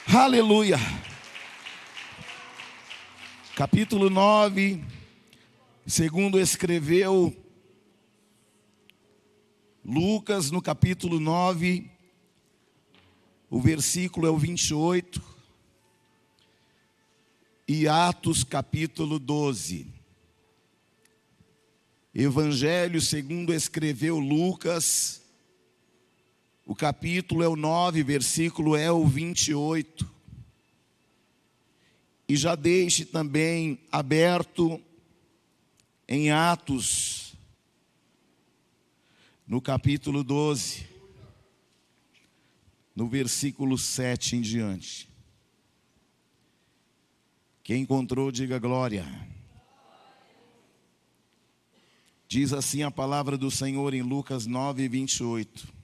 Aleluia. Capítulo 9, segundo escreveu Lucas, no capítulo 9, o versículo é o 28, e Atos, capítulo 12. Evangelho segundo escreveu Lucas, o capítulo é o 9, versículo é o 28. E já deixe também aberto em Atos, no capítulo 12, no versículo 7 em diante. Quem encontrou, diga glória. Diz assim a palavra do Senhor em Lucas 9, 28.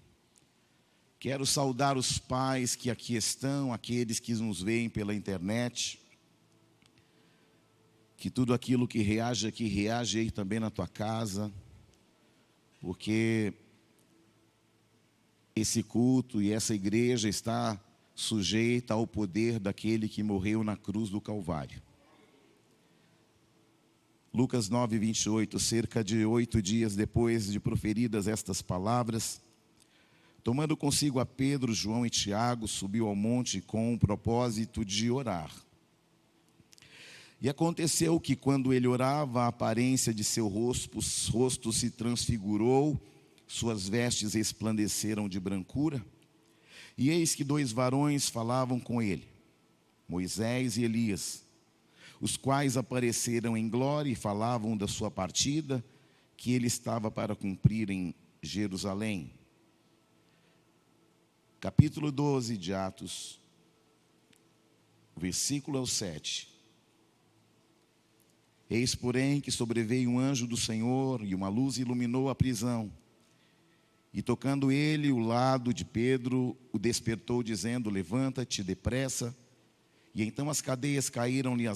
Quero saudar os pais que aqui estão, aqueles que nos veem pela internet. Que tudo aquilo que reage aqui, reage aí também na tua casa. Porque esse culto e essa igreja está sujeita ao poder daquele que morreu na cruz do Calvário. Lucas 9, 28, cerca de 8 dias depois de proferidas estas palavras, tomando consigo a Pedro, João e Tiago, subiu ao monte com o propósito de orar. E aconteceu que quando ele orava, a aparência de seu rosto se transfigurou, suas vestes resplandeceram de brancura, e eis que 2 varões falavam com ele, Moisés e Elias, os quais apareceram em glória e falavam da sua partida, que ele estava para cumprir em Jerusalém. Capítulo 12 de Atos, versículo é o 7. Eis, porém, que sobreveio um anjo do Senhor, e uma luz iluminou a prisão. E tocando ele o lado de Pedro, o despertou, dizendo, levanta-te depressa. E então as cadeias caíram-lhe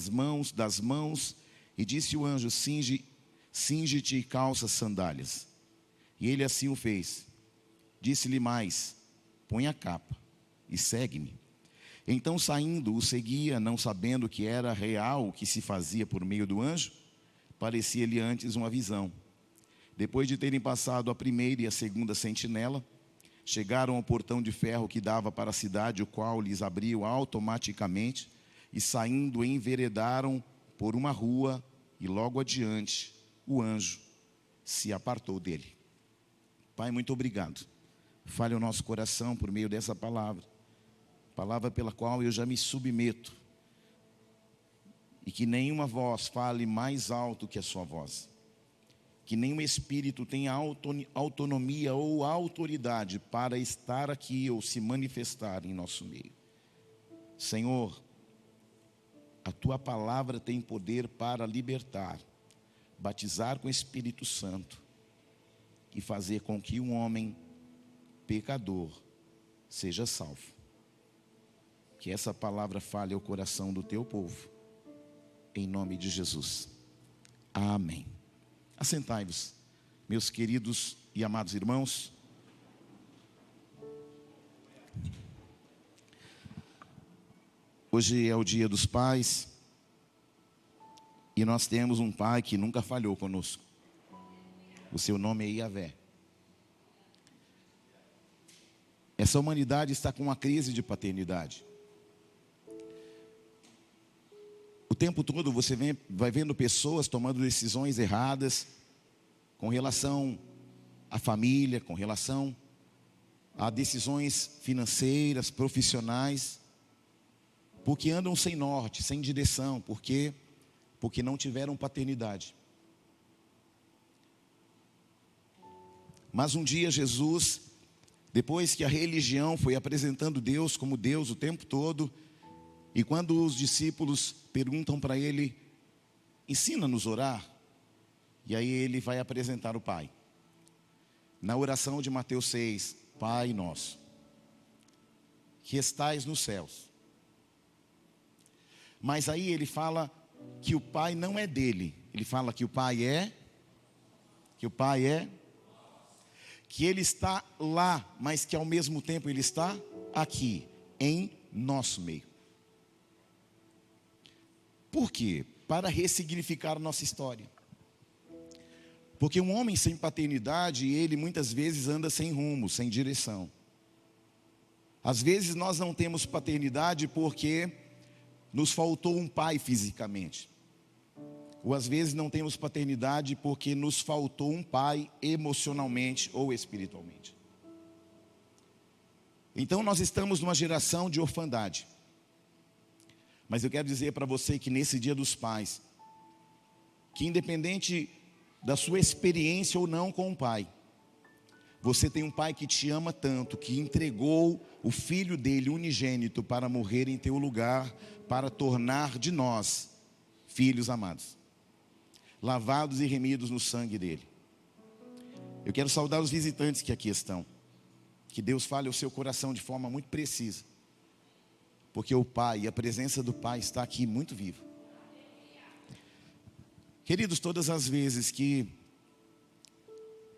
das mãos, e disse o anjo, cinge-te e calça as sandálias. E ele assim o fez. Disse-lhe mais, põe a capa e segue-me. Então saindo o seguia, não sabendo que era real o que se fazia por meio do anjo, parecia-lhe antes uma visão. Depois de terem passado a primeira e a segunda sentinela, chegaram ao portão de ferro que dava para a cidade, o qual lhes abriu automaticamente, e saindo enveredaram por uma rua, e logo adiante o anjo se apartou dele. Pai, muito obrigado. Fale o nosso coração por meio dessa palavra pela qual eu já me submeto, e que nenhuma voz fale mais alto que a sua voz, que nenhum espírito tenha autonomia ou autoridade para estar aqui ou se manifestar em nosso meio. Senhor, a tua palavra tem poder para libertar, batizar com o Espírito Santo e fazer com que um homem pecador seja salvo. Que essa palavra fale ao coração do teu povo, em nome de Jesus. Amém. Assentai-vos, meus queridos e amados irmãos. Hoje é o dia dos pais, e nós temos um pai que nunca falhou conosco. O seu nome é Yahvé. Essa humanidade está com uma crise de paternidade. O tempo todo você vai vendo pessoas tomando decisões erradas com relação à família, com relação a decisões financeiras, profissionais, porque andam sem norte, sem direção, porque não tiveram paternidade. Mas um dia Jesus, depois que a religião foi apresentando Deus como Deus o tempo todo, e quando os discípulos perguntam para ele, ensina-nos a orar, e aí ele vai apresentar o Pai. Na oração de Mateus 6, Pai nosso, que estais nos céus. Mas aí ele fala que o Pai não é dele, ele fala que o Pai é, que ele está lá, mas que ao mesmo tempo ele está aqui, em nosso meio. Por quê? Para ressignificar a nossa história. Porque um homem sem paternidade, ele muitas vezes anda sem rumo, sem direção. Às vezes nós não temos paternidade porque nos faltou um pai fisicamente. Ou às vezes não temos paternidade porque nos faltou um pai emocionalmente ou espiritualmente. Então nós estamos numa geração de orfandade. Mas eu quero dizer para você que nesse Dia dos Pais, que independente da sua experiência ou não com o pai, você tem um pai que te ama tanto, que entregou o filho dele unigênito para morrer em teu lugar, para tornar de nós filhos amados, lavados e remidos no sangue dele. Eu quero saudar os visitantes que aqui estão. Que Deus fale ao seu coração de forma muito precisa, porque o Pai e a presença do Pai está aqui muito vivo. Queridos, todas as vezes que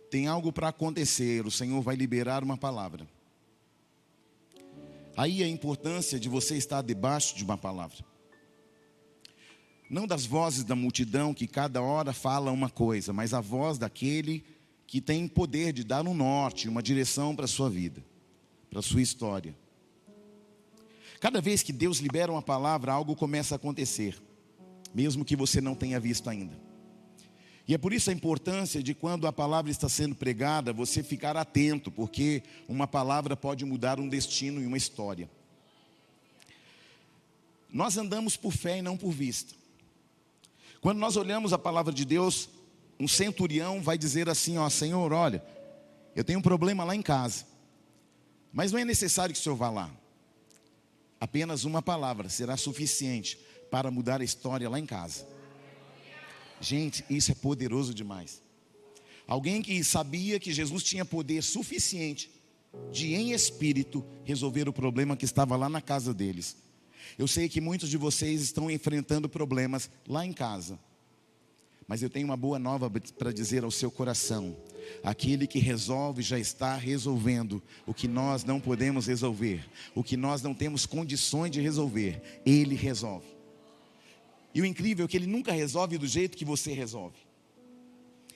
tem algo para acontecer, o Senhor vai liberar uma palavra. Aí a importância de você estar debaixo de uma palavra. Não das vozes da multidão que cada hora fala uma coisa, mas a voz daquele que tem poder de dar um norte, uma direção para a sua vida, para a sua história. Cada vez que Deus libera uma palavra, algo começa a acontecer, mesmo que você não tenha visto ainda. E é por isso a importância de quando a palavra está sendo pregada, você ficar atento, porque uma palavra pode mudar um destino e uma história. Nós andamos por fé e não por vista. Quando nós olhamos a palavra de Deus, um centurião vai dizer assim, ó, Senhor, olha, eu tenho um problema lá em casa, mas não é necessário que o Senhor vá lá. Apenas uma palavra será suficiente para mudar a história lá em casa. Gente, isso é poderoso demais. Alguém que sabia que Jesus tinha poder suficiente de, em espírito, resolver o problema que estava lá na casa deles. Eu sei que muitos de vocês estão enfrentando problemas lá em casa, mas eu tenho uma boa nova para dizer ao seu coração. Aquele que resolve já está resolvendo o que nós não podemos resolver, o que nós não temos condições de resolver, Ele resolve. E o incrível é que Ele nunca resolve do jeito que você resolve.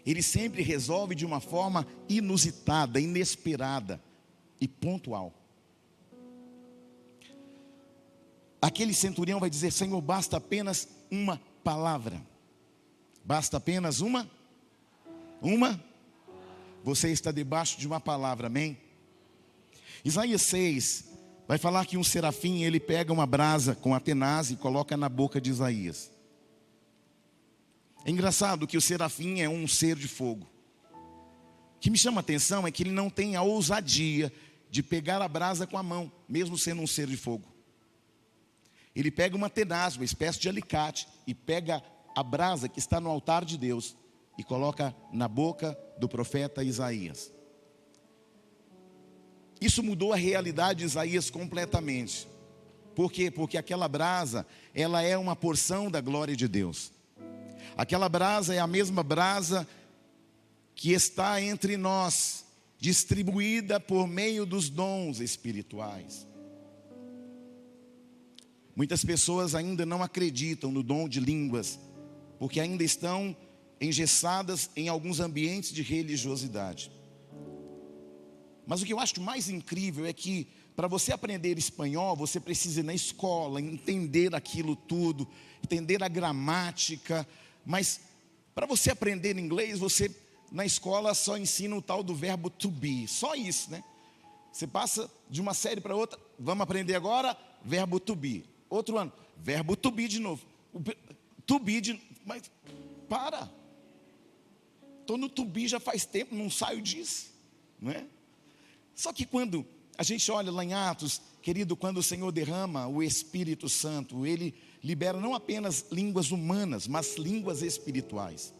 Ele sempre resolve de uma forma inusitada, inesperada e pontual. Aquele centurião vai dizer, Senhor, basta apenas uma palavra. Basta apenas uma? Você está debaixo de uma palavra, amém? Isaías 6 vai falar que um serafim, ele pega uma brasa com a tenaz e coloca na boca de Isaías. É engraçado que o serafim é um ser de fogo. O que me chama a atenção é que ele não tem a ousadia de pegar a brasa com a mão, mesmo sendo um ser de fogo. Ele pega uma tenaz, uma espécie de alicate, e pega a brasa que está no altar de Deus e coloca na boca do profeta Isaías. Isso mudou a realidade de Isaías completamente. Por quê? Porque aquela brasa, ela é uma porção da glória de Deus. Aquela brasa é a mesma brasa que está entre nós, distribuída por meio dos dons espirituais. Muitas pessoas ainda não acreditam no dom de línguas, porque ainda estão engessadas em alguns ambientes de religiosidade. Mas o que eu acho mais incrível é que para você aprender espanhol, você precisa ir na escola, entender aquilo tudo, entender a gramática. Mas para você aprender inglês, você na escola só ensina o tal do verbo to be, só isso, né? Você passa de uma série para outra, vamos aprender agora, verbo to be. Outro ano, verbo to be de novo. To be de... Mas para. Estou no to be já faz tempo, não saio disso, não é? Só que quando a gente olha lá em Atos, querido, quando o Senhor derrama o Espírito Santo, Ele libera não apenas línguas humanas, mas línguas espirituais.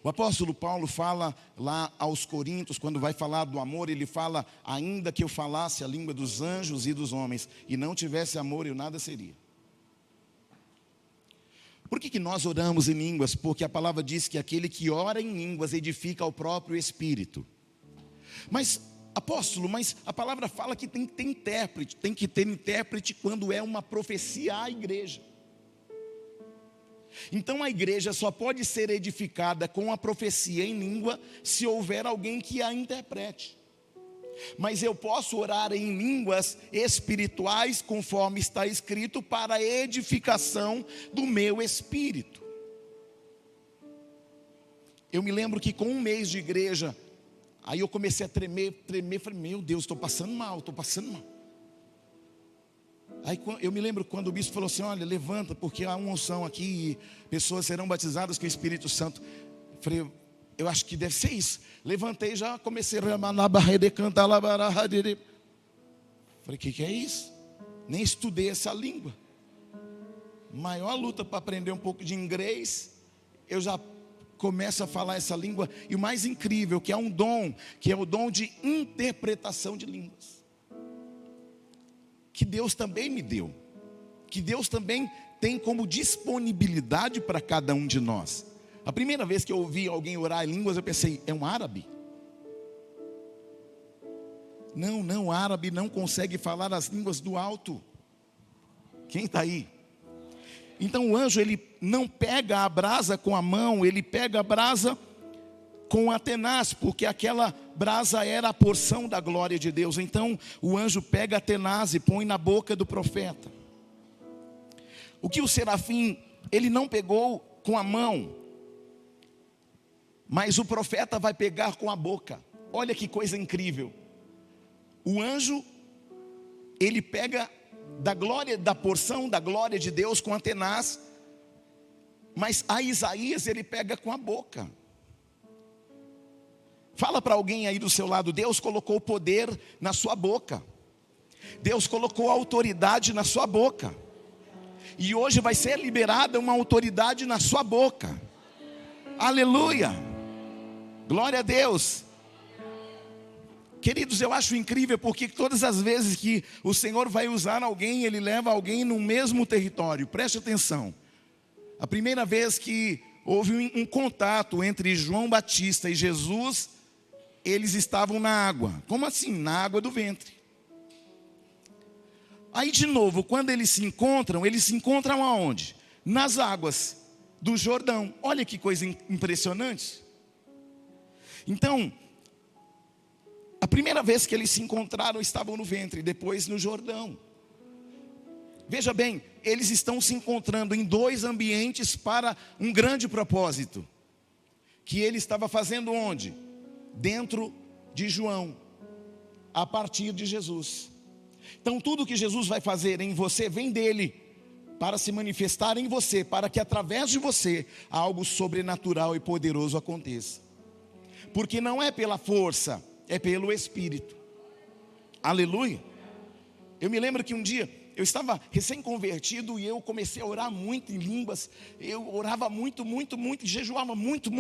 O apóstolo Paulo fala lá aos Coríntios, quando vai falar do amor, ele fala, ainda que eu falasse a língua dos anjos e dos homens, e não tivesse amor, eu nada seria. Por que nós oramos em línguas? Porque a palavra diz que aquele que ora em línguas edifica o próprio Espírito. Mas, apóstolo, mas a palavra fala que tem que ter intérprete quando é uma profecia à igreja. Então a igreja só pode ser edificada com a profecia em língua se houver alguém que a interprete. Mas eu posso orar em línguas espirituais, conforme está escrito, para a edificação do meu espírito. Eu me lembro que com um mês de igreja, aí eu comecei a tremer, falei, meu Deus, estou passando mal. Aí eu me lembro quando o bispo falou assim, olha, levanta, porque há uma unção aqui, e pessoas serão batizadas com o Espírito Santo. Eu falei, eu acho que deve ser isso. Levantei, já comecei a cantar. Falei, o que é isso? Nem estudei essa língua. Maior luta para aprender um pouco de inglês, eu já começo a falar essa língua. E o mais incrível, que é um dom, que é o dom de interpretação de línguas, que Deus também me deu, que Deus também tem como disponibilidade para cada um de nós. A primeira vez que eu ouvi alguém orar em línguas, eu pensei, é um árabe? Não, árabe não consegue falar as línguas do alto. Quem está aí? Então o anjo, ele não pega a brasa com a mão, ele pega a brasa com a tenaz, porque aquela brasa era a porção da glória de Deus. Então o anjo pega a tenaz e põe na boca do profeta. O que o serafim, ele não pegou com a mão, mas o profeta vai pegar com a boca. Olha que coisa incrível. O anjo, ele pega da glória, da porção da glória de Deus com a tenaz, mas a Isaías ele pega com a boca. Fala para alguém aí do seu lado, Deus colocou poder na sua boca, Deus colocou autoridade na sua boca, e hoje vai ser liberada uma autoridade na sua boca. Aleluia, glória a Deus. Queridos, eu acho incrível, porque todas as vezes que o Senhor vai usar alguém, Ele leva alguém no mesmo território. Preste atenção. A primeira vez que houve um contato entre João Batista e Jesus, eles estavam na água. Como assim? Na água do ventre. Aí de novo, quando eles se encontram aonde? Nas águas do Jordão. Olha que coisa impressionante. Então, a primeira vez que eles se encontraram, estavam no ventre, depois no Jordão. Veja bem, eles estão se encontrando em dois ambientes para um grande propósito, que ele estava fazendo onde? Dentro de João, a partir de Jesus. Então tudo que Jesus vai fazer em você, vem dele, para se manifestar em você, para que através de você, algo sobrenatural e poderoso aconteça. Porque não é pela força, é pelo Espírito. Aleluia. Eu me lembro que um dia eu estava recém-convertido e eu comecei a orar muito em línguas. Eu orava muito, jejuava muito.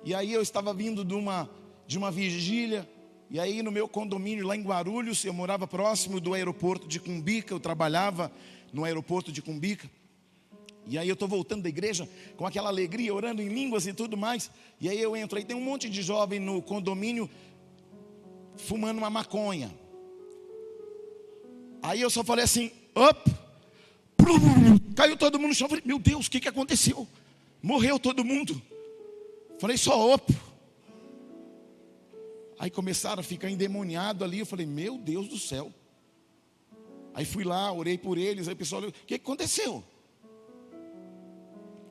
E aí eu estava vindo de uma vigília. E aí no meu condomínio lá em Guarulhos, eu morava próximo do aeroporto de Cumbica. Eu trabalhava no aeroporto de Cumbica. E aí eu estou voltando da igreja com aquela alegria, orando em línguas e tudo mais. E aí eu entro, aí tem um monte de jovem no condomínio fumando uma maconha. Aí eu só falei assim, caiu todo mundo no chão. Falei, meu Deus, o que aconteceu? Morreu todo mundo. Falei só Aí começaram a ficar endemoniados ali. Eu falei, meu Deus do céu. Aí fui lá, orei por eles. Aí o pessoal, o que aconteceu?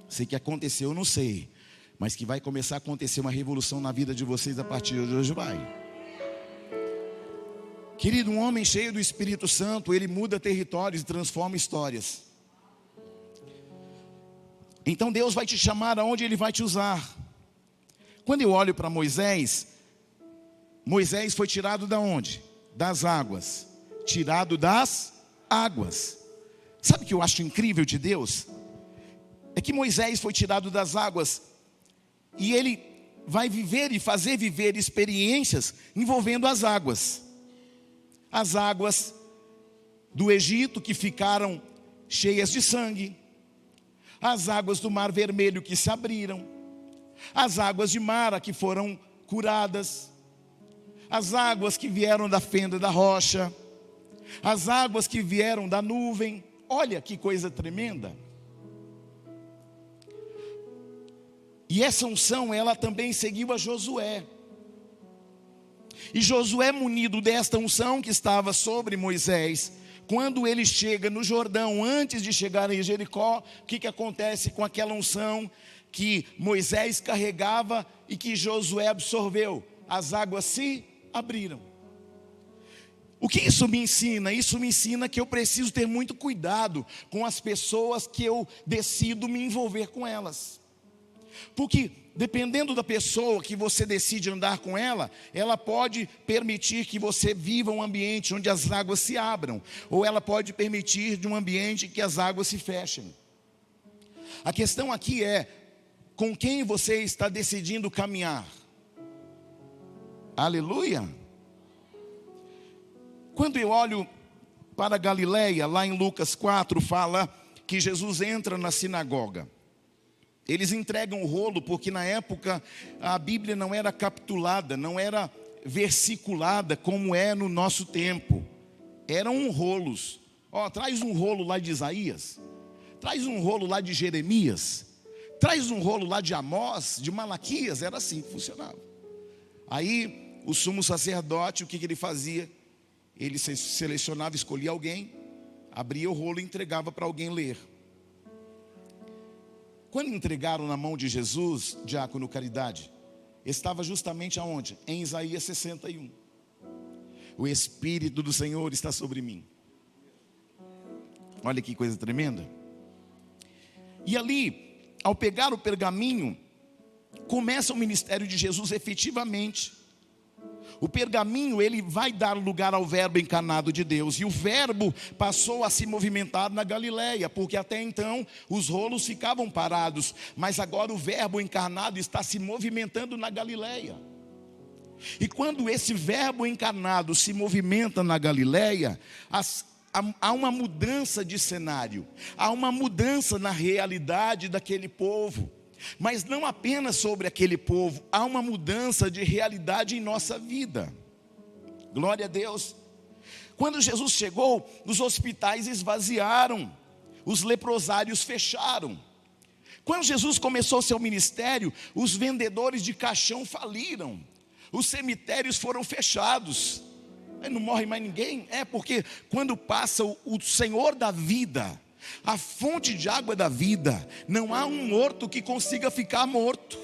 Sei que aconteceu, eu não sei, mas que vai começar a acontecer uma revolução na vida de vocês a partir de hoje, vai. Querido, um homem cheio do Espírito Santo, ele muda territórios e transforma histórias. Então Deus vai te chamar aonde Ele vai te usar. Quando eu olho para Moisés foi tirado da onde? Das águas. Tirado das águas. Sabe o que eu acho incrível de Deus? É que Moisés foi tirado das águas e ele vai viver e fazer viver experiências envolvendo as águas. As águas do Egito que ficaram cheias de sangue. As águas do Mar Vermelho que se abriram. As águas de Mara que foram curadas. As águas que vieram da fenda da rocha. As águas que vieram da nuvem. Olha que coisa tremenda. E essa unção, ela também seguiu a Josué. E Josué, munido desta unção que estava sobre Moisés, quando ele chega no Jordão, antes de chegar em Jericó, o que acontece com aquela unção que Moisés carregava e que Josué absorveu? As águas se abriram. O que isso me ensina? Isso me ensina que eu preciso ter muito cuidado com as pessoas que eu decido me envolver com elas. Porque dependendo da pessoa que você decide andar com ela, ela pode permitir que você viva um ambiente onde as águas se abram, ou ela pode permitir de um ambiente que as águas se fechem. A questão aqui é, com quem você está decidindo caminhar? Aleluia! Quando eu olho para Galileia, lá em Lucas 4, fala que Jesus entra na sinagoga. Eles entregam o rolo, porque na época a Bíblia não era capitulada, não era versiculada como é no nosso tempo. Eram rolos. Traz um rolo lá de Isaías, traz um rolo lá de Jeremias, traz um rolo lá de Amós, de Malaquias. Era assim que funcionava. Aí o sumo sacerdote, o que ele fazia? Ele selecionava, escolhia alguém, abria o rolo e entregava para alguém ler. Quando entregaram na mão de Jesus, diácono Caridade, estava justamente aonde? Em Isaías 61. O Espírito do Senhor está sobre mim. Olha que coisa tremenda. E ali, ao pegar o pergaminho, começa o ministério de Jesus efetivamente. O pergaminho, ele vai dar lugar ao verbo encarnado de Deus. E o verbo passou a se movimentar na Galileia, porque até então os rolos ficavam parados. Mas agora o verbo encarnado está se movimentando na Galileia. E quando esse verbo encarnado se movimenta na Galileia, há uma mudança de cenário. Há uma mudança na realidade daquele povo. Mas não apenas sobre aquele povo, há uma mudança de realidade em nossa vida. Glória a Deus. Quando Jesus chegou, os hospitais esvaziaram, os leprosários fecharam. Quando Jesus começou seu ministério, os vendedores de caixão faliram, os cemitérios foram fechados. Não morre mais ninguém? Porque quando passa o Senhor da vida, a fonte de água da vida, não há um morto que consiga ficar morto,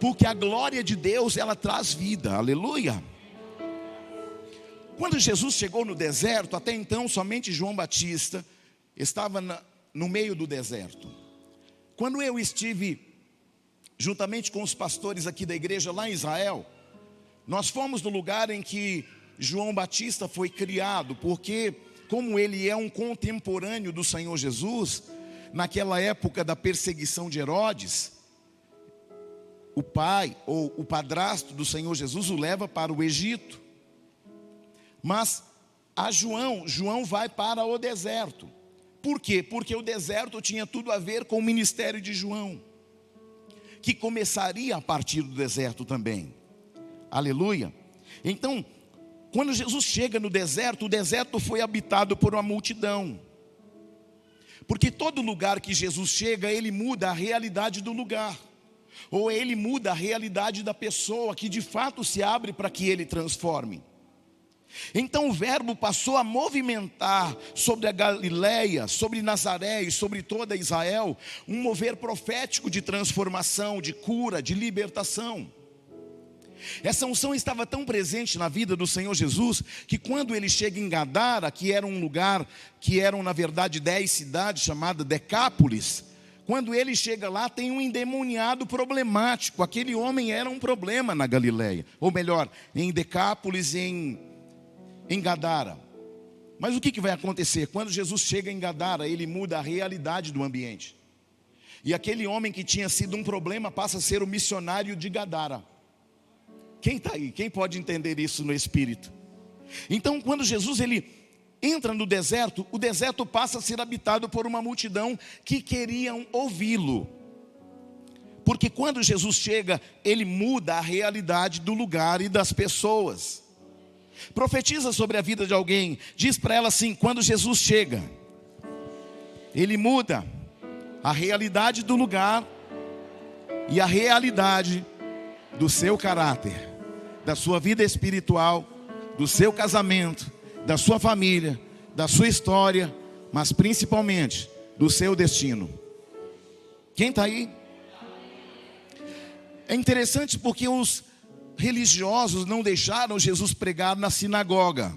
porque a glória de Deus, ela traz vida. Aleluia. Quando Jesus chegou no deserto, até então somente João Batista estava no meio do deserto. Quando eu estive juntamente com os pastores aqui da igreja lá em Israel, nós fomos no lugar em que João Batista foi criado, porque como ele é um contemporâneo do Senhor Jesus, naquela época da perseguição de Herodes, o pai ou o padrasto do Senhor Jesus o leva para o Egito. Mas João vai para o deserto. Por quê? Porque o deserto tinha tudo a ver com o ministério de João, que começaria a partir do deserto também. Aleluia. Então, quando Jesus chega no deserto, o deserto foi habitado por uma multidão. Porque todo lugar que Jesus chega, ele muda a realidade do lugar. Ou ele muda a realidade da pessoa que de fato se abre para que ele transforme. Então o verbo passou a movimentar sobre a Galileia, sobre Nazaré e sobre toda Israel, um mover profético de transformação, de cura, de libertação. Essa unção estava tão presente na vida do Senhor Jesus, que quando ele chega em Gadara, que era um lugar, que eram na verdade 10 cidades, chamada Decápolis, quando ele chega lá, tem um endemoniado problemático. Aquele homem era um problema na Galileia, ou melhor, em Decápolis e em Gadara. Mas o que vai acontecer? Quando Jesus chega em Gadara, ele muda a realidade do ambiente. E aquele homem que tinha sido um problema passa a ser o missionário de Gadara. Quem está aí? Quem pode entender isso no Espírito? Então, quando Jesus ele entra no deserto, o deserto passa a ser habitado por uma multidão que queriam ouvi-lo. Porque quando Jesus chega, ele muda a realidade do lugar e das pessoas. Profetiza sobre a vida de alguém, diz para ela assim: quando Jesus chega, ele muda a realidade do lugar e a realidade do seu caráter, da sua vida espiritual, do seu casamento, da sua família, da sua história, mas principalmente do seu destino. Quem está aí? É interessante porque os religiosos não deixaram Jesus pregar na sinagoga.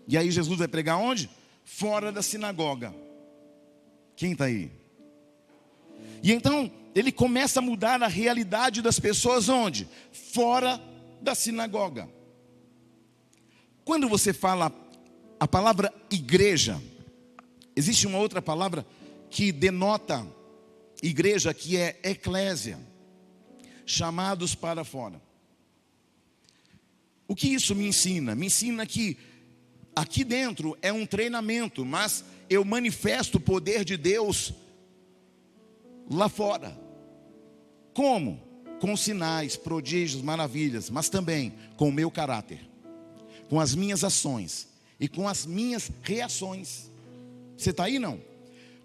E aí Jesus vai pregar onde? Fora da sinagoga. Quem está aí? E então ele começa a mudar a realidade das pessoas onde? Fora da sinagoga. Quando você fala a palavra igreja, existe uma outra palavra que denota igreja, que é eclésia, chamados para fora. O que isso me ensina? Me ensina que aqui dentro é um treinamento, mas eu manifesto o poder de Deus lá fora. Como? Com sinais, prodígios, maravilhas, mas também com o meu caráter, com as minhas ações e com as minhas reações. Você está aí, não?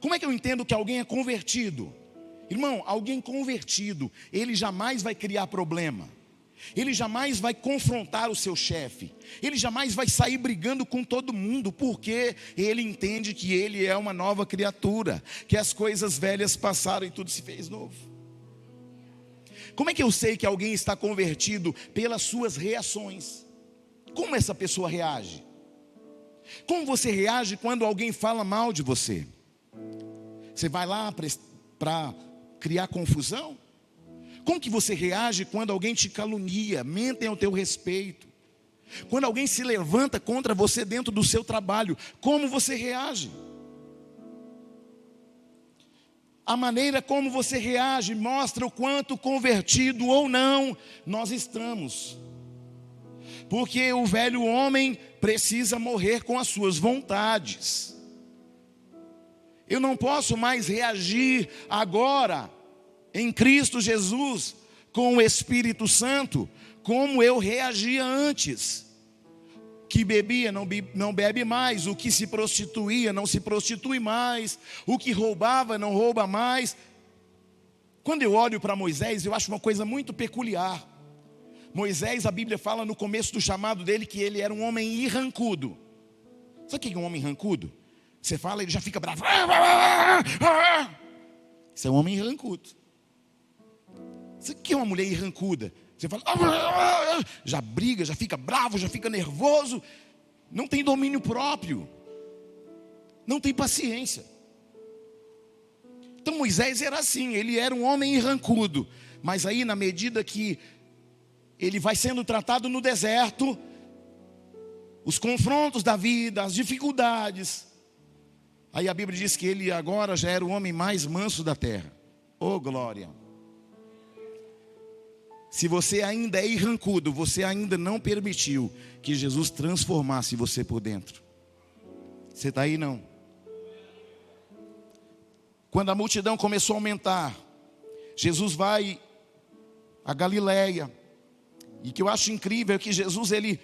Como é que eu entendo que alguém é convertido? Irmão, alguém convertido, ele jamais vai criar problema. Ele jamais vai confrontar o seu chefe. Ele jamais vai sair brigando com todo mundo, porque ele entende que ele é uma nova criatura, que as coisas velhas passaram e tudo se fez novo. Como é que eu sei que alguém está convertido? Pelas suas reações. Como essa pessoa reage? Como você reage quando alguém fala mal de você? Você vai lá para criar confusão? Como que você reage quando alguém te calunia, mentem ao teu respeito? Quando alguém se levanta contra você dentro do seu trabalho, como você reage? A maneira como você reage mostra o quanto convertido ou não nós estamos. Porque o velho homem precisa morrer com as suas vontades. Eu não posso mais reagir agora em Cristo Jesus, com o Espírito Santo, como eu reagia antes. Que bebia, não bebe mais. O que se prostituía, não se prostitui mais. O que roubava, não rouba mais. Quando eu olho para Moisés, eu acho uma coisa muito peculiar. Moisés, a Bíblia fala no começo do chamado dele, que ele era um homem irrancudo. Sabe o que é um homem rancudo? Você fala, ele já fica bravo. Isso é um homem irrancudo. Sabe o que é uma mulher irrancuda? Você fala, já briga, já fica bravo, já fica nervoso. Não tem domínio próprio. Não tem paciência. Então Moisés era assim, ele era um homem irrancudo. Mas aí na medida que ele vai sendo tratado no deserto, os confrontos da vida, as dificuldades, aí a Bíblia diz que ele agora já era o homem mais manso da terra. Oh glória! Se você ainda é irrancudo, você ainda não permitiu que Jesus transformasse você por dentro. Você está aí não? Quando a multidão começou a aumentar, Jesus vai a Galileia. E o que eu acho incrível é que Jesus, ele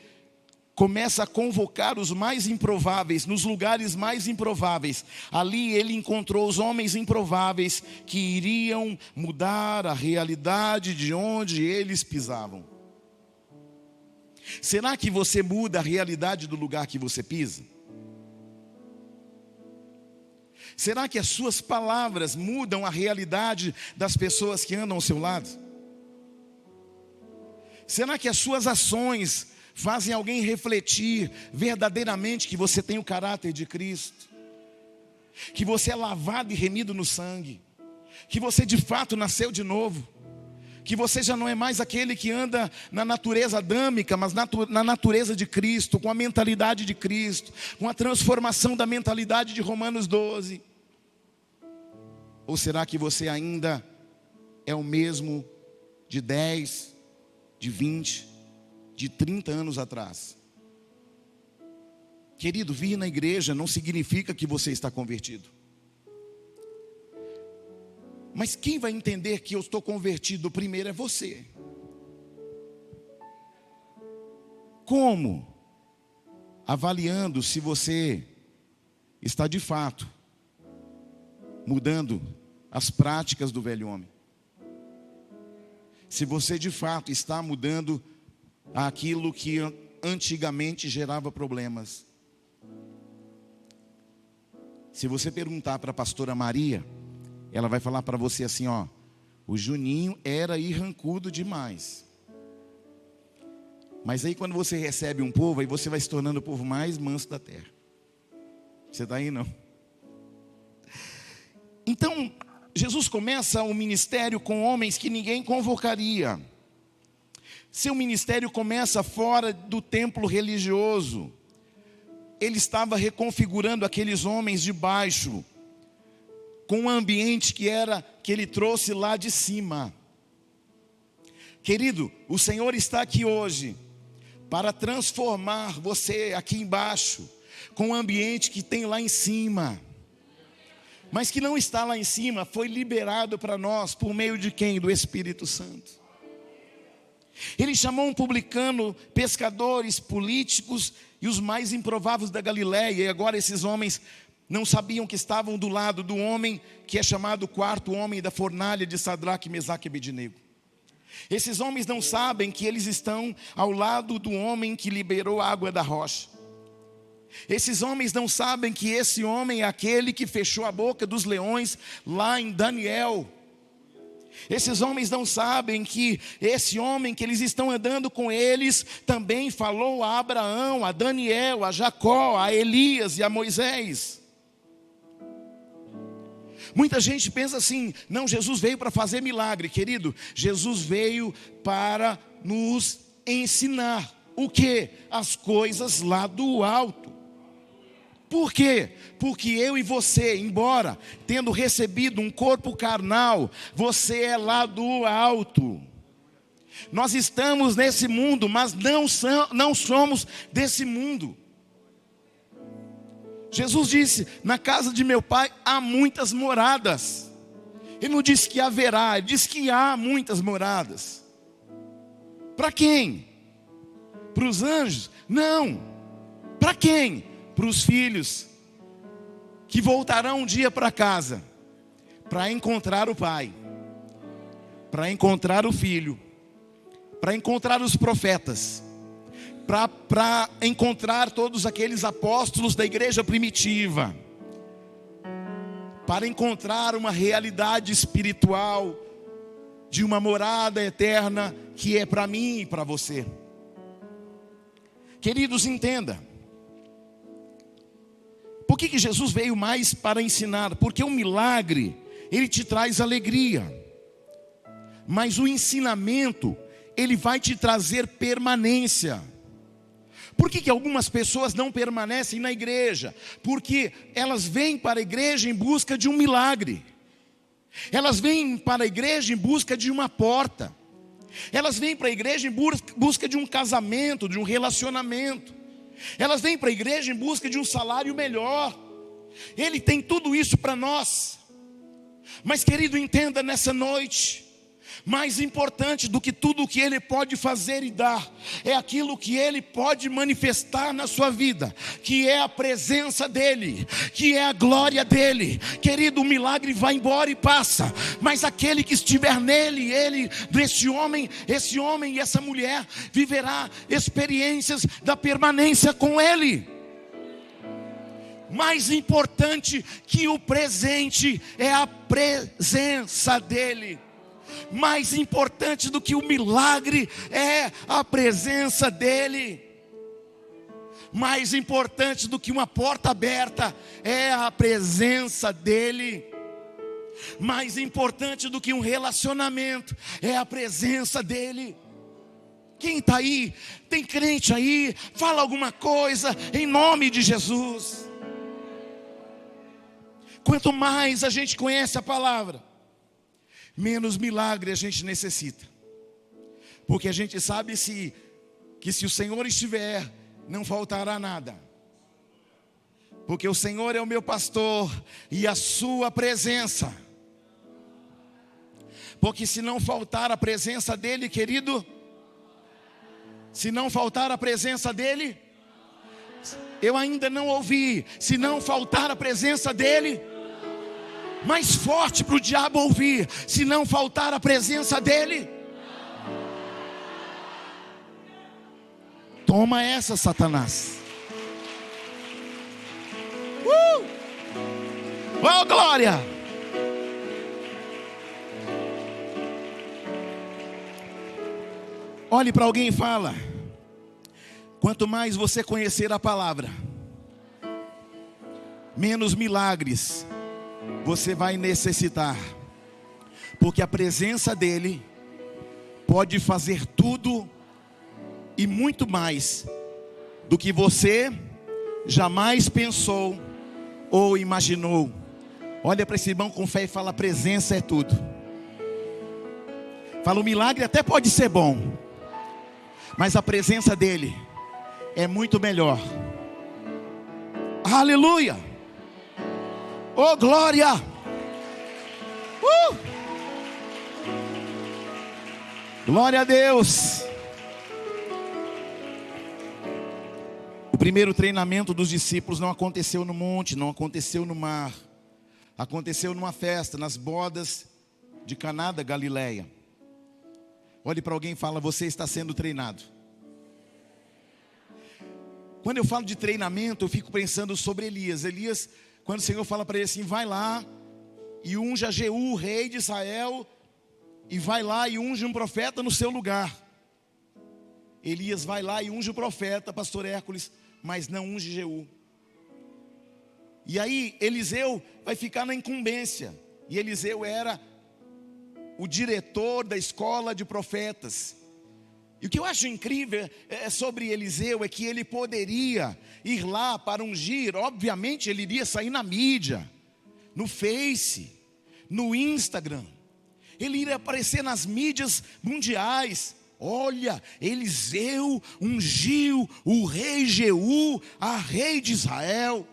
começa a convocar os mais improváveis, nos lugares mais improváveis. Ali ele encontrou os homens improváveis que iriam mudar a realidade de onde eles pisavam. Será que você muda a realidade do lugar que você pisa? Será que as suas palavras mudam a realidade das pessoas que andam ao seu lado? Será que as suas ações fazem alguém refletir verdadeiramente que você tem o caráter de Cristo, que você é lavado e remido no sangue, que você de fato nasceu de novo, que você já não é mais aquele que anda na natureza adâmica, mas na natureza de Cristo, com a mentalidade de Cristo, com a transformação da mentalidade de Romanos 12? Ou será que você ainda é o mesmo de 10, de 20, de 30 anos atrás? Querido, vir na igreja não significa que você está convertido. Mas quem vai entender que eu estou convertido primeiro é você. Como? Avaliando se você está de fato mudando as práticas do velho homem. se você de fato está mudando aquilo que antigamente gerava problemas. Se você perguntar para a pastora Maria, ela vai falar para você assim, ó: o Juninho era irrancudo demais. Mas aí quando você recebe um povo, aí você vai se tornando o povo mais manso da terra. Você está aí, não? Então, Jesus começa o ministério com homens que ninguém convocaria. Seu ministério começa fora do templo religioso. Ele estava reconfigurando aqueles homens de baixo, com um ambiente que ele trouxe lá de cima. Querido, o Senhor está aqui hoje para transformar você aqui embaixo, com um ambiente que tem lá em cima. Mas que não está lá em cima, foi liberado para nós por meio de quem? Do Espírito Santo. Ele chamou um publicano, pescadores, políticos e os mais improváveis da Galileia. E agora esses homens não sabiam que estavam do lado do homem que é chamado o quarto homem da fornalha de Sadraque, Mesaque e Abednego. Esses homens não sabem que eles estão ao lado do homem que liberou a água da rocha. Esses homens não sabem que esse homem é aquele que fechou a boca dos leões lá em Daniel. Esses homens não sabem que esse homem que eles estão andando com eles também falou a Abraão, a Daniel, a Jacó, a Elias e a Moisés. Muita gente pensa assim: não, Jesus veio para fazer milagre. Querido, Jesus veio para nos ensinar o quê? As coisas lá do alto. Por quê? Porque eu e você, embora tendo recebido um corpo carnal, você é lá do alto. Nós estamos nesse mundo, mas não somos desse mundo. Jesus disse: na casa de meu pai há muitas moradas. Ele não disse que haverá, ele disse que há muitas moradas. Para quem? Para os anjos? Não. Para quem? Para os filhos que voltarão um dia para casa, para encontrar o pai, para encontrar o filho, para encontrar os profetas, para encontrar todos aqueles apóstolos da igreja primitiva, para encontrar uma realidade espiritual de uma morada eterna que é para mim e para você. Queridos, entenda. Por que Jesus veio mais para ensinar? Porque o milagre, ele te traz alegria. Mas o ensinamento, ele vai te trazer permanência. Por que algumas pessoas não permanecem na igreja? Porque elas vêm para a igreja em busca de um milagre. Elas vêm para a igreja em busca de uma porta. Elas vêm para a igreja em busca de um casamento, de um relacionamento. Elas vêm para a igreja em busca de um salário melhor. Ele tem tudo isso para nós. Mas, querido, entenda nessa noite: mais importante do que tudo o que Ele pode fazer e dar, é aquilo que Ele pode manifestar na sua vida, que é a presença dEle, que é a glória dEle. Querido, o milagre vai embora e passa, mas aquele que estiver nele, esse homem e essa mulher, viverá experiências da permanência com Ele. Mais importante que o presente é a presença dEle. Mais importante do que o milagre é a presença dEle. Mais importante do que uma porta aberta é a presença dEle. Mais importante do que um relacionamento é a presença dEle. Quem está aí? Tem crente aí? Fala alguma coisa em nome de Jesus. Quanto mais a gente conhece a palavra, menos milagre a gente necessita. Porque a gente sabe que se o Senhor estiver, não faltará nada. Porque o Senhor é o meu pastor e a sua presença. Porque se não faltar a presença dEle, querido, se não faltar a presença dEle, eu ainda não ouvi. Se não faltar a presença dEle, mais forte para o diabo ouvir. Se não faltar a presença dEle, Toma essa, Satanás. Oh, glória! Olhe para alguém e fala: quanto mais você conhecer a palavra, menos milagres você vai necessitar, porque a presença dele pode fazer tudo e muito mais do que você jamais pensou ou imaginou. Olha para esse irmão com fé e fala: a presença é tudo. Fala: o milagre até pode ser bom, mas a presença dele é muito melhor. Aleluia! Oh, glória! Glória a Deus! O primeiro treinamento dos discípulos não aconteceu no monte, não aconteceu no mar. Aconteceu numa festa, nas bodas de Caná da Galileia. Olhe para alguém e fala: você está sendo treinado. Quando eu falo de treinamento, eu fico pensando sobre Elias. Elias, quando o Senhor fala para ele assim: vai lá e unja Jeú, rei de Israel, e vai lá e unge um profeta no seu lugar. Elias vai lá e unge o profeta, pastor Hércules, mas não unge Jeú. E aí Eliseu vai ficar na incumbência. E Eliseu era o diretor da escola de profetas. E o que eu acho incrível sobre Eliseu é que ele poderia ir lá para ungir. Obviamente ele iria sair na mídia, no Face, no Instagram. Ele iria aparecer nas mídias mundiais. Olha, Eliseu ungiu o rei Jeú, a rei de Israel.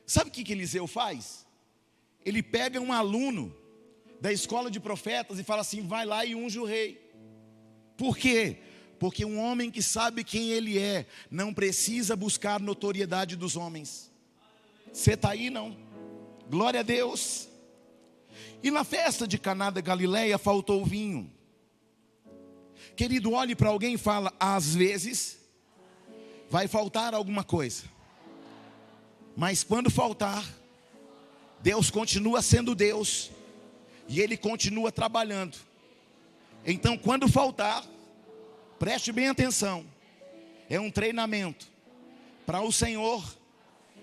Sabe o que Eliseu faz? Ele pega um aluno da escola de profetas e fala assim: vai lá e unge o rei. Por quê? Porque um homem que sabe quem ele é não precisa buscar notoriedade dos homens. Você está aí, não? Glória a Deus. E na festa de Caná da Galileia faltou vinho. Querido, olhe para alguém e fala: às vezes vai faltar alguma coisa, mas quando faltar, Deus continua sendo Deus, e Ele continua trabalhando. Então quando faltar, preste bem atenção, é um treinamento para o Senhor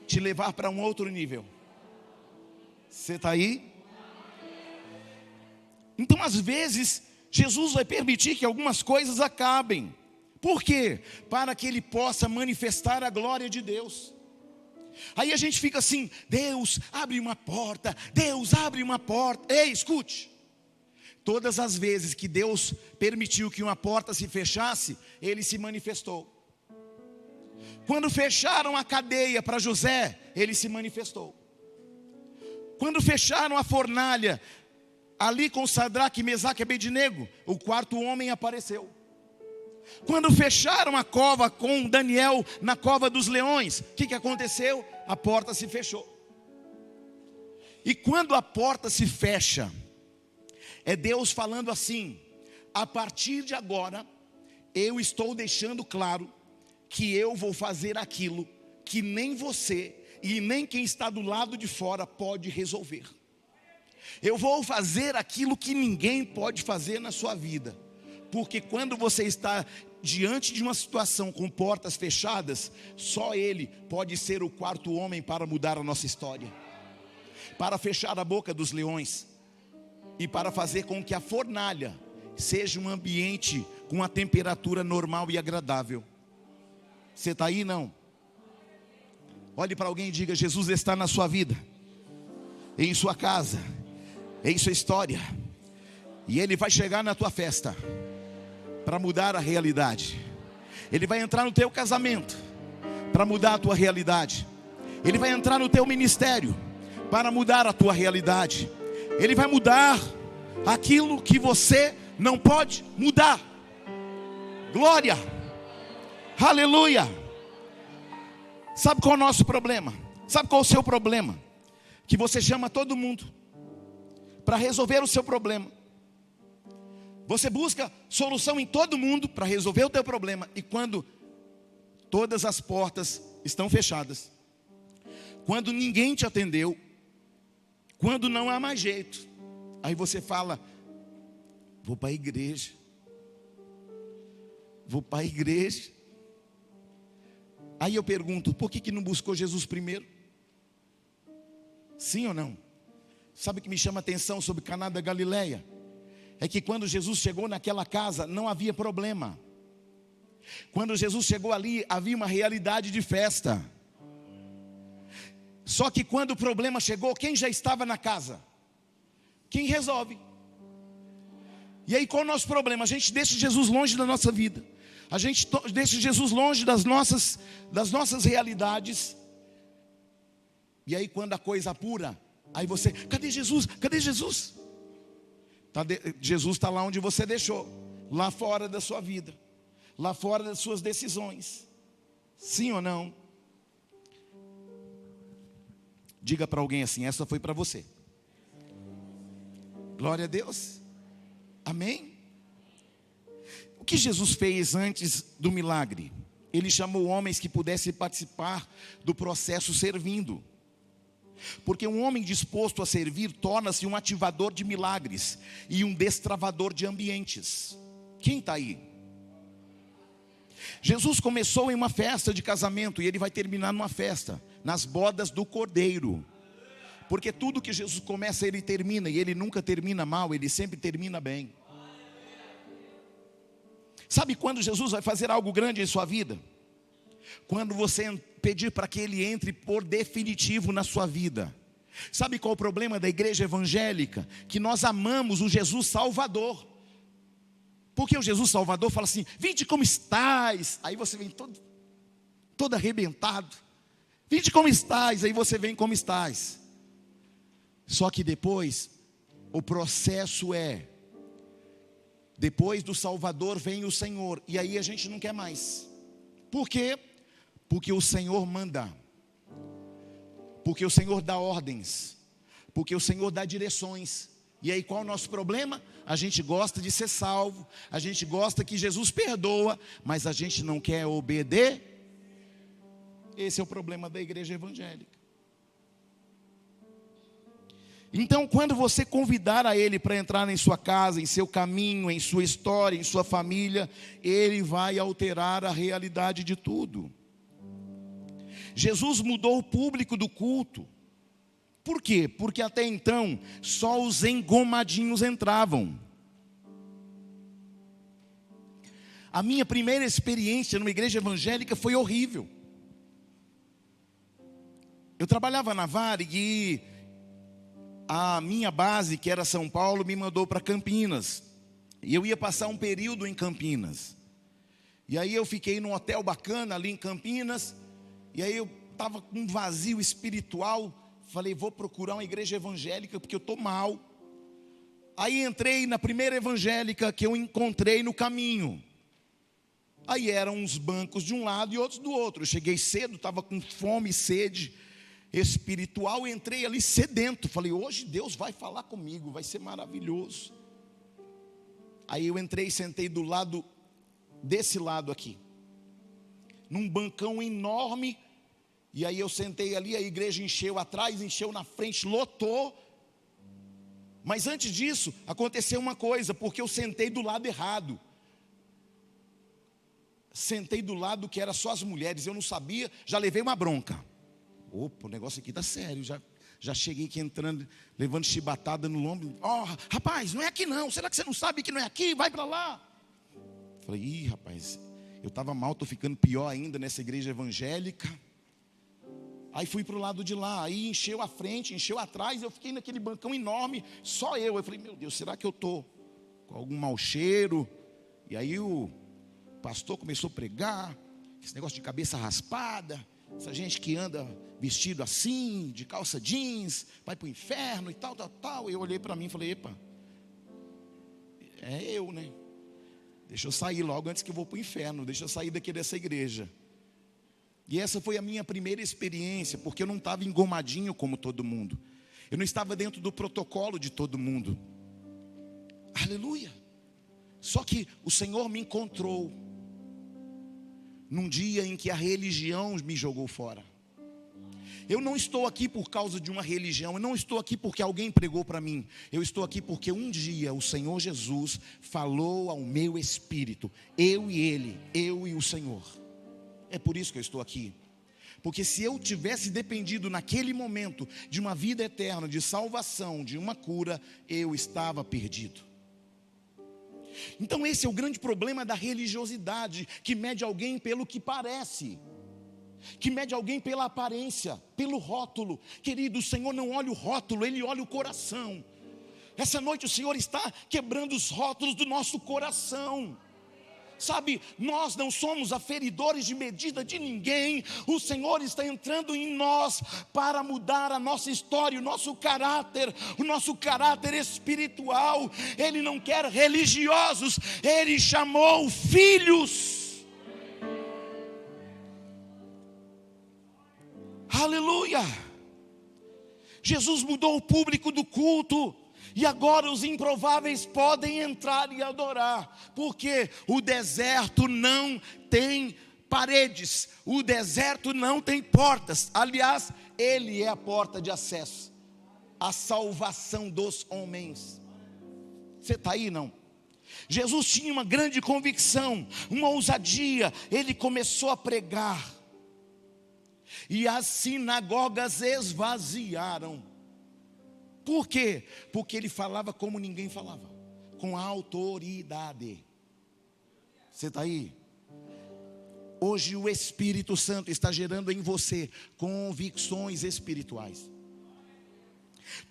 te levar para um outro nível. Você está aí? Então às vezes Jesus vai permitir que algumas coisas acabem. Por quê? Para que Ele possa manifestar a glória de Deus. Aí a gente fica assim: Deus abre uma porta, Deus abre uma porta. Ei, escute. Todas as vezes que Deus permitiu que uma porta se fechasse, Ele se manifestou. Quando fecharam a cadeia para José, Ele se manifestou. Quando fecharam a fornalha ali com Sadraque, Mesaque e Abednego, o quarto homem apareceu. Quando fecharam a cova com Daniel na cova dos leões, o que aconteceu? A porta se fechou. E quando a porta se fecha, é Deus falando assim: a partir de agora, eu estou deixando claro que eu vou fazer aquilo que nem você e nem quem está do lado de fora pode resolver. Eu vou fazer aquilo que ninguém pode fazer na sua vida. Porque quando você está diante de uma situação com portas fechadas, só Ele pode ser o quarto homem para mudar a nossa história, para fechar a boca dos leões e para fazer com que a fornalha seja um ambiente com a temperatura normal e agradável. Você está aí, não? Olhe para alguém e diga: Jesus está na sua vida, em sua casa, em sua história, e Ele vai chegar na tua festa para mudar a realidade. Ele vai entrar no teu casamento para mudar a tua realidade. Ele vai entrar no teu ministério para mudar a tua realidade. Ele vai mudar aquilo que você não pode mudar. Glória, aleluia. Sabe qual é o nosso problema? Sabe qual é o seu problema? Que você chama todo mundo para resolver o seu problema. Você busca solução em todo mundo para resolver o teu problema. E quando todas as portas estão fechadas, quando ninguém te atendeu, quando não há mais jeito, aí você fala: vou para a igreja. Vou para a igreja. Aí eu pergunto: por que não buscou Jesus primeiro? Sim ou não? Sabe o que me chama a atenção sobre Caná da Galileia? É que quando Jesus chegou naquela casa, não havia problema. Quando Jesus chegou ali, havia uma realidade de festa. Só que quando o problema chegou, quem já estava na casa? Quem resolve? E aí qual é o nosso problema? A gente deixa Jesus longe da nossa vida. A gente deixa Jesus longe das nossas realidades. E aí quando a coisa apura, aí você: cadê Jesus? Cadê Jesus? Jesus está lá onde você deixou, lá fora da sua vida, lá fora das suas decisões. Sim ou não? Diga para alguém assim: essa foi para você. Glória a Deus. Amém? O que Jesus fez antes do milagre? Ele chamou homens que pudessem participar do processo servindo. Porque um homem disposto a servir torna-se um ativador de milagres e um destravador de ambientes. Quem está aí? Jesus começou em uma festa de casamento e ele vai terminar numa festa, nas bodas do Cordeiro. Porque tudo que Jesus começa, ele termina, e ele nunca termina mal, ele sempre termina bem. Sabe quando Jesus vai fazer algo grande em sua vida? Quando você pedir para que Ele entre por definitivo na sua vida. Sabe qual é o problema da igreja evangélica? Que nós amamos o Jesus Salvador. Porque o Jesus Salvador fala assim: vinde como estais. Aí você vem todo arrebentado. Vinde como estais. Aí você vem como estais. Só que depois, o processo é: depois do Salvador vem o Senhor. E aí a gente não quer mais. Por quê? Porque o Senhor manda. Porque o Senhor dá ordens. Porque o Senhor dá direções. E aí qual é o nosso problema? A gente gosta de ser salvo. A gente gosta que Jesus perdoa. Mas a gente não quer obedecer. Esse é o problema da igreja evangélica. Então, quando você convidar a Ele para entrar em sua casa, em seu caminho, em sua história, em sua família, Ele vai alterar a realidade de tudo. Jesus mudou o público do culto. Por quê? Porque até então, só os engomadinhos entravam. A minha primeira experiência numa igreja evangélica foi horrível. Eu trabalhava na Varig e a minha base, que era São Paulo, me mandou para Campinas. E eu ia passar um período em Campinas. E aí eu fiquei num hotel bacana ali em Campinas. E aí eu estava com um vazio espiritual. Falei: vou procurar uma igreja evangélica porque eu estou mal. Aí entrei na primeira evangélica que eu encontrei no caminho. Aí eram uns bancos de um lado e outros do outro. Eu cheguei cedo, estava com fome e sede espiritual, entrei ali sedento. Falei: hoje Deus vai falar comigo, vai ser maravilhoso. Aí eu entrei e sentei do lado, desse lado aqui, num bancão enorme. E aí eu sentei ali, a igreja encheu atrás, encheu na frente, lotou. Mas antes disso, aconteceu uma coisa, porque eu sentei do lado errado. Sentei do lado que era só as mulheres, eu não sabia, já levei uma bronca. Opa, o negócio aqui tá sério, já cheguei aqui entrando, levando chibatada no lombo. Rapaz, não é aqui não, será que você não sabe que não é aqui? Vai para lá. Falei: rapaz, eu estava mal, estou ficando pior ainda nessa igreja evangélica. Aí fui para o lado de lá, aí encheu a frente, encheu atrás, eu fiquei naquele bancão enorme, só eu. Eu falei: meu Deus, será que eu estou com algum mau cheiro? E aí o pastor começou a pregar, esse negócio de cabeça raspada, essa gente que anda vestido assim, de calça jeans, vai para o inferno e tal. Eu olhei para mim e falei: epa, é eu, né? Deixa eu sair logo antes que eu vou para o inferno, deixa eu sair daqui dessa igreja. E essa foi a minha primeira experiência, porque eu não estava engomadinho como todo mundo. Eu não estava dentro do protocolo de todo mundo. Aleluia. Só que o Senhor me encontrou num dia em que a religião me jogou fora. Eu não estou aqui por causa de uma religião, eu não estou aqui porque alguém pregou para mim. Eu estou aqui porque um dia o Senhor Jesus falou ao meu espírito, eu e Ele, eu e o Senhor. É por isso que eu estou aqui. Porque se eu tivesse dependido naquele momento de uma vida eterna, de salvação, de uma cura, eu estava perdido. Então esse é o grande problema da religiosidade, que mede alguém pelo que parece, que mede alguém pela aparência, pelo rótulo. Querido, o Senhor não olha o rótulo, Ele olha o coração. Essa noite o Senhor está quebrando os rótulos do nosso coração. Sabe, nós não somos aferidores de medida de ninguém. O Senhor está entrando em nós para mudar a nossa história, o nosso caráter espiritual. Ele não quer religiosos, Ele chamou filhos. Aleluia! Jesus mudou o público do culto, e agora os improváveis podem entrar e adorar, porque o deserto não tem paredes, o deserto não tem portas. Aliás, Ele é a porta de acesso, a salvação dos homens. Você está aí, não? Jesus tinha uma grande convicção, uma ousadia. Ele começou a pregar, e as sinagogas esvaziaram. Por quê? Porque ele falava como ninguém falava, com autoridade. Você está aí? Hoje o Espírito Santo está gerando em você convicções espirituais.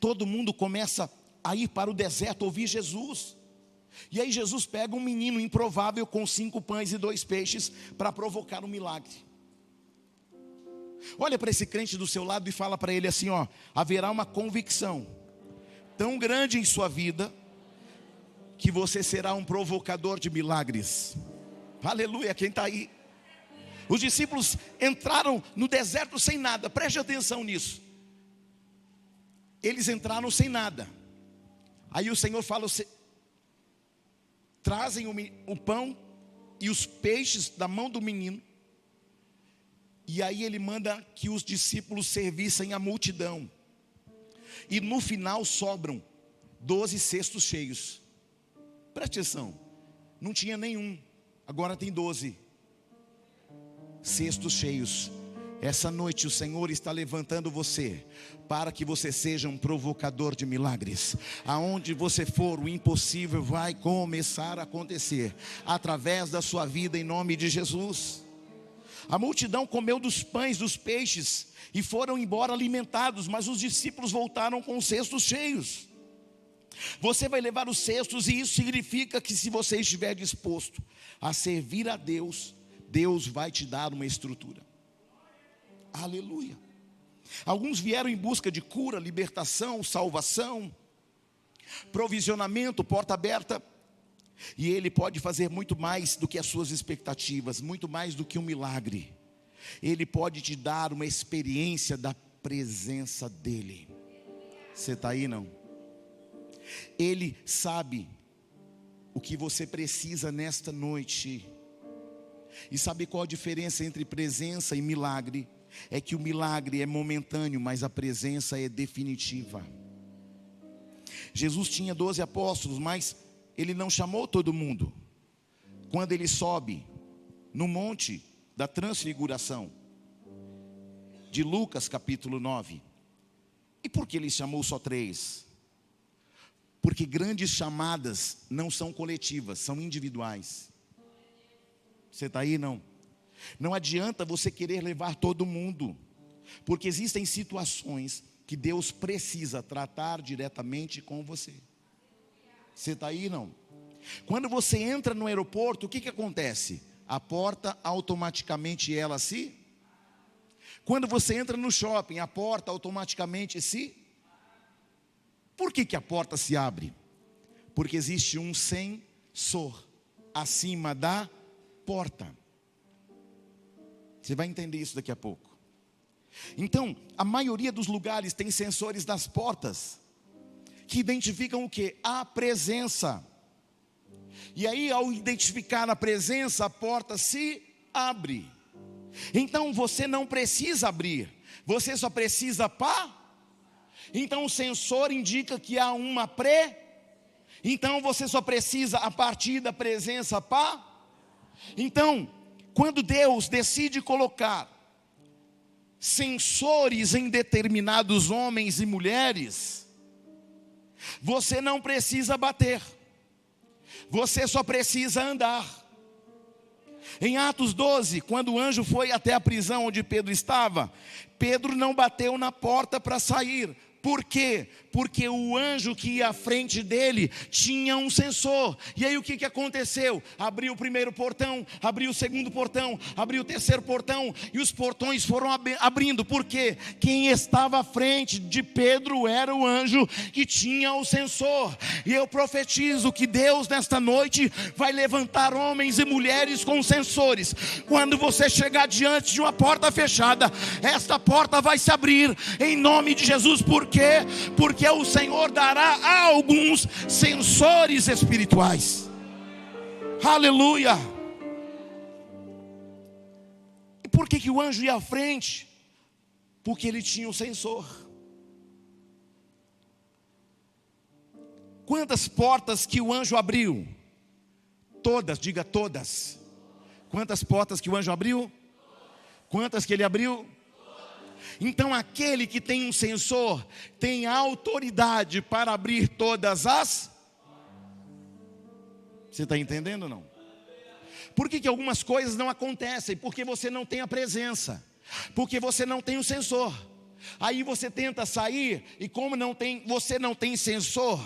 Todo mundo começa a ir para o deserto ouvir Jesus. E aí Jesus pega um menino improvável com 5 pães e 2 peixes para provocar um milagre. Olha para esse crente do seu lado e fala para ele assim, ó: haverá uma convicção tão grande em sua vida, que você será um provocador de milagres. Aleluia, quem está aí? Os discípulos entraram no deserto sem nada, preste atenção nisso. Eles entraram sem nada. Aí o Senhor fala, trazem o pão e os peixes da mão do menino. E aí ele manda que os discípulos servissem a multidão. E no final sobram 12 cestos cheios. Preste atenção, não tinha nenhum, agora tem 12 cestos cheios. Essa noite o Senhor está levantando você, para que você seja um provocador de milagres. Aonde você for, o impossível vai começar a acontecer, através da sua vida, em nome de Jesus. A multidão comeu dos pães, dos peixes, e foram embora alimentados, mas os discípulos voltaram com os cestos cheios. Você vai levar os cestos, e isso significa que se você estiver disposto a servir a Deus, Deus vai te dar uma estrutura. Aleluia. Alguns vieram em busca de cura, libertação, salvação, provisionamento, porta aberta. E Ele pode fazer muito mais do que as suas expectativas, muito mais do que um milagre. Ele pode te dar uma experiência da presença dEle. Você está aí, não? Ele sabe o que você precisa nesta noite. E sabe qual a diferença entre presença e milagre? É que o milagre é momentâneo, mas a presença é definitiva. Jesus tinha 12 apóstolos, mas Ele não chamou todo mundo. Quando Ele sobe no monte da transfiguração, de Lucas capítulo 9. E por que Ele chamou só 3? Porque grandes chamadas não são coletivas, são individuais. Você está aí, não? Não adianta você querer levar todo mundo, porque existem situações que Deus precisa tratar diretamente com você. Você está aí, não? Quando você entra no aeroporto, o que acontece? A porta automaticamente ela se... Quando você entra no shopping, a porta automaticamente se... Por que a porta se abre? Porque existe um sensor acima da porta. Você vai entender isso daqui a pouco. Então, a maioria dos lugares tem sensores nas portas, que identificam o quê? A presença. E aí, ao identificar a presença, a porta se abre. Então você não precisa abrir, você só precisa Então o sensor indica que há uma Então você só precisa a partir da presença Então, quando Deus decide colocar sensores em determinados homens e mulheres, você não precisa bater, você só precisa andar. Em Atos 12, quando o anjo foi até a prisão onde Pedro estava, Pedro não bateu na porta para sair. Por quê? Porque o anjo que ia à frente dele tinha um sensor. E aí o que aconteceu? Abriu o primeiro portão, abriu o segundo portão, abriu o terceiro portão, e os portões foram abrindo. Por quê? Quem estava à frente de Pedro era o anjo que tinha o sensor. E eu profetizo que Deus nesta noite vai levantar homens e mulheres com sensores. Quando você chegar diante de uma porta fechada, esta porta vai se abrir em nome de Jesus. Por quê? Porque o Senhor dará a alguns sensores espirituais. Aleluia. E por que o anjo ia à frente? Porque ele tinha o sensor. Quantas portas que o anjo abriu? Todas, diga todas. Quantas portas que o anjo abriu? Quantas que ele abriu? Então aquele que tem um sensor tem a autoridade para abrir todas as... Você está entendendo ou não? Por que algumas coisas não acontecem? Porque você não tem a presença, porque você não tem o sensor. Aí você tenta sair, e como você não tem sensor,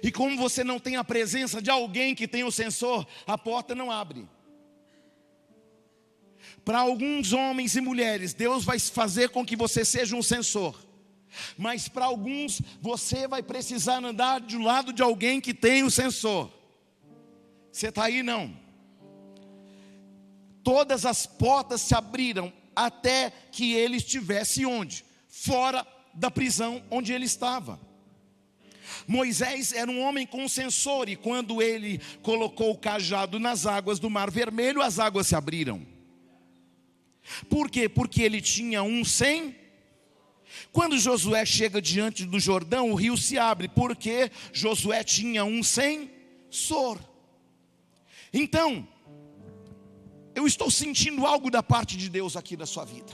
e como você não tem a presença de alguém que tem o sensor, a porta não abre. Para alguns homens e mulheres, Deus vai fazer com que você seja um sensor. Mas para alguns, você vai precisar andar do lado de alguém que tem o sensor. Você está aí, não? Todas as portas se abriram até que ele estivesse onde? Fora da prisão onde ele estava. Moisés era um homem com sensor, e quando ele colocou o cajado nas águas do Mar Vermelho, as águas se abriram. Por quê? Porque ele tinha um Quando Josué chega diante do Jordão, o rio se abre, porque Josué tinha um sensor. Então, eu estou sentindo algo da parte de Deus aqui na sua vida.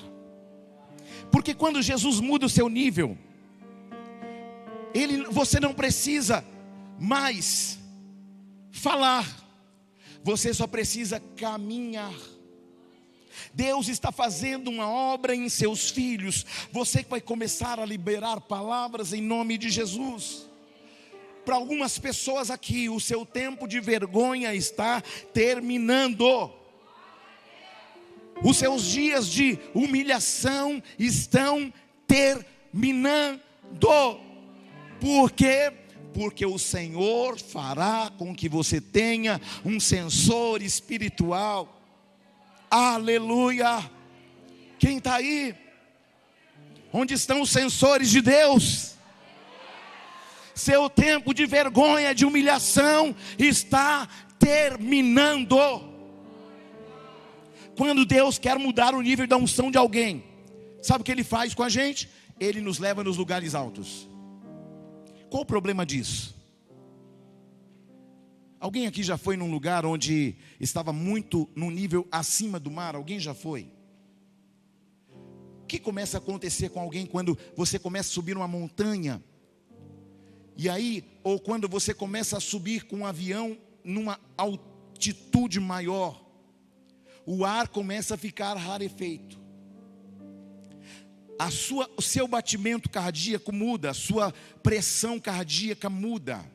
Porque quando Jesus muda o seu nível, você não precisa mais falar, você só precisa caminhar. Deus está fazendo uma obra em seus filhos. Você vai começar a liberar palavras em nome de Jesus. Para algumas pessoas aqui, o seu tempo de vergonha está terminando. Os seus dias de humilhação estão terminando. Por quê? Porque o Senhor fará com que você tenha um sensor espiritual. Aleluia. Quem está aí? Onde estão os sensores de Deus? Seu tempo de vergonha, de humilhação está terminando. Quando Deus quer mudar o nível da unção de alguém, sabe o que Ele faz com a gente? Ele nos leva nos lugares altos. Qual o problema disso? Alguém aqui já foi num lugar onde estava muito num nível acima do mar? Alguém já foi? O que começa a acontecer com alguém quando você começa a subir uma montanha? E aí, ou quando você começa a subir com um avião numa altitude maior, o ar começa a ficar rarefeito. O seu batimento cardíaco muda, a sua pressão cardíaca muda.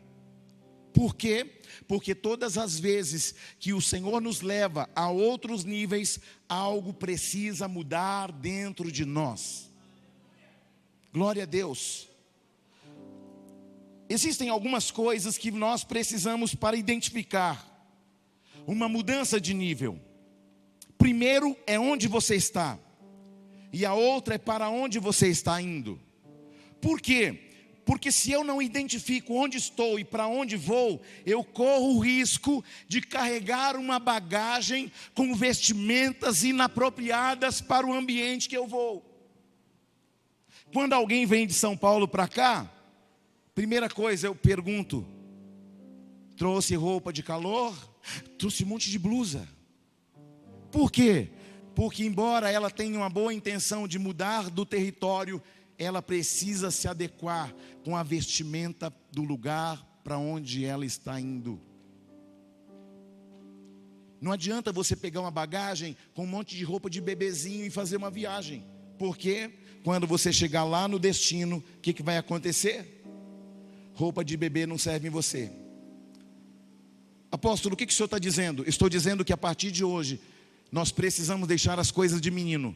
Por quê? Porque todas as vezes que o Senhor nos leva a outros níveis, algo precisa mudar dentro de nós. Glória a Deus. Existem algumas coisas que nós precisamos para identificar uma mudança de nível. Primeiro é onde você está, e a outra é para onde você está indo. Por quê? Porque se eu não identifico onde estou e para onde vou, eu corro o risco de carregar uma bagagem com vestimentas inapropriadas para o ambiente que eu vou. Quando alguém vem de São Paulo para cá, primeira coisa eu pergunto: trouxe roupa de calor? Trouxe um monte de blusa. Por quê? Porque embora ela tenha uma boa intenção de mudar do território, ela precisa se adequar com a vestimenta do lugar para onde ela está indo. Não adianta você pegar uma bagagem com um monte de roupa de bebezinho e fazer uma viagem. Porque quando você chegar lá no destino, o que vai acontecer? Roupa de bebê não serve em você. Apóstolo, o que o senhor está dizendo? Estou dizendo que a partir de hoje, nós precisamos deixar as coisas de menino.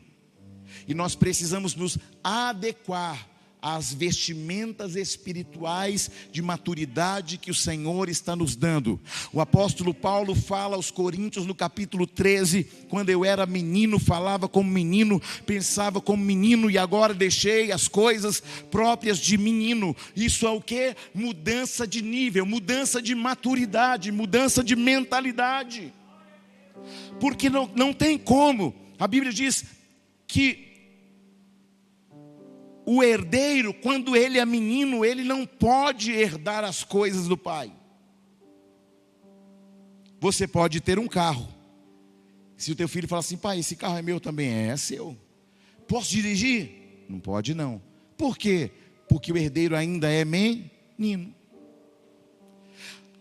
E nós precisamos nos adequar às vestimentas espirituais de maturidade que o Senhor está nos dando. O apóstolo Paulo fala aos Coríntios no capítulo 13, quando eu era menino, falava como menino, pensava como menino, e agora deixei as coisas próprias de menino. Isso é o que? Mudança de nível, mudança de maturidade, mudança de mentalidade. Porque não tem como. A Bíblia diz que o herdeiro, quando ele é menino, ele não pode herdar as coisas do pai. Você pode ter um carro. Se o teu filho falar assim: pai, esse carro é meu também. É seu. Posso dirigir? Não pode não. Por quê? Porque o herdeiro ainda é menino.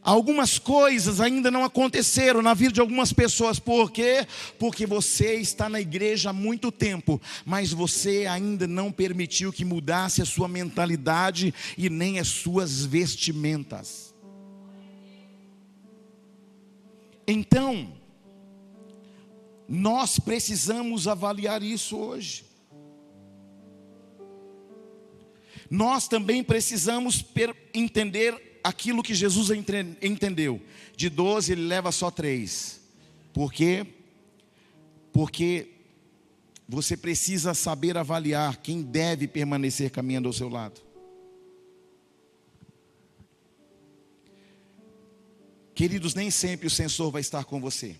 Algumas coisas ainda não aconteceram na vida de algumas pessoas. Por quê? Porque você está na igreja há muito tempo, mas você ainda não permitiu que mudasse a sua mentalidade e nem as suas vestimentas. Então, nós precisamos avaliar isso hoje. Nós também precisamos entender aquilo que Jesus entendeu. De 12 ele leva só 3. Por quê? Porque você precisa saber avaliar quem deve permanecer caminhando ao seu lado. Queridos, nem sempre o censor vai estar com você.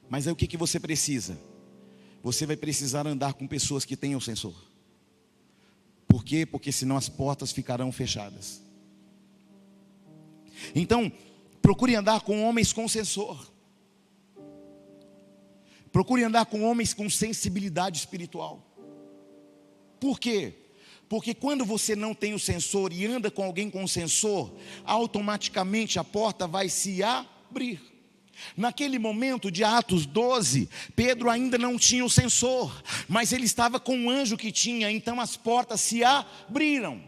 Mas aí o que você precisa? Você vai precisar andar com pessoas que tenham censor. Por quê? Porque senão as portas ficarão fechadas. Então, procure andar com homens com censor. Procure andar com homens com sensibilidade espiritual. Por quê? Porque quando você não tem o censor e anda com alguém com censor, automaticamente a porta vai se abrir. Naquele momento de Atos 12, Pedro ainda não tinha o censor, mas ele estava com um anjo que tinha, então as portas se abriram.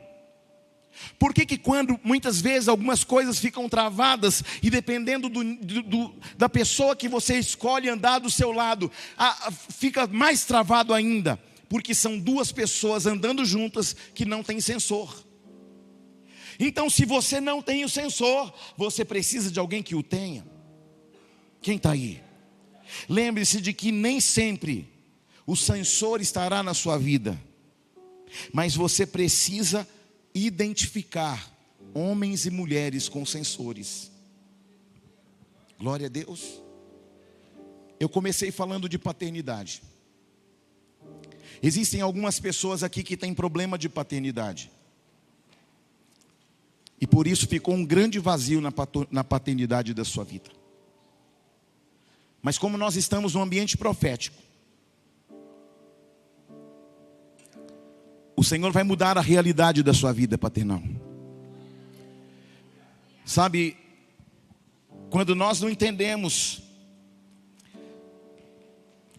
Por que quando muitas vezes algumas coisas ficam travadas, e dependendo da pessoa que você escolhe andar do seu lado, fica mais travado ainda? Porque são duas pessoas andando juntas que não têm sensor. Então, se você não tem o sensor, você precisa de alguém que o tenha. Quem está aí? Lembre-se de que nem sempre o sensor estará na sua vida, mas você precisa identificar homens e mulheres com sensores. Glória a Deus. Eu comecei falando de paternidade. Existem algumas pessoas aqui que têm problema de paternidade, e por isso ficou um grande vazio na paternidade da sua vida. Mas como nós estamos num ambiente profético, o Senhor vai mudar a realidade da sua vida paternal. Sabe, quando nós não entendemos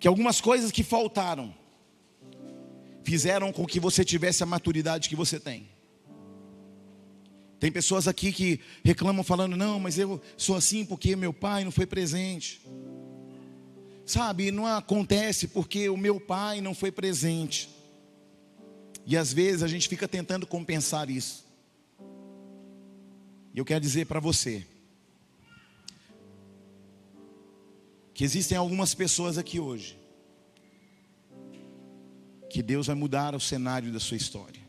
que algumas coisas que faltaram fizeram com que você tivesse a maturidade que você tem. Tem pessoas aqui que reclamam falando: não, mas eu sou assim porque meu pai não foi presente. Sabe, não acontece porque o meu pai não foi presente. E às vezes a gente fica tentando compensar isso. E eu quero dizer para você que existem algumas pessoas aqui hoje que Deus vai mudar o cenário da sua história.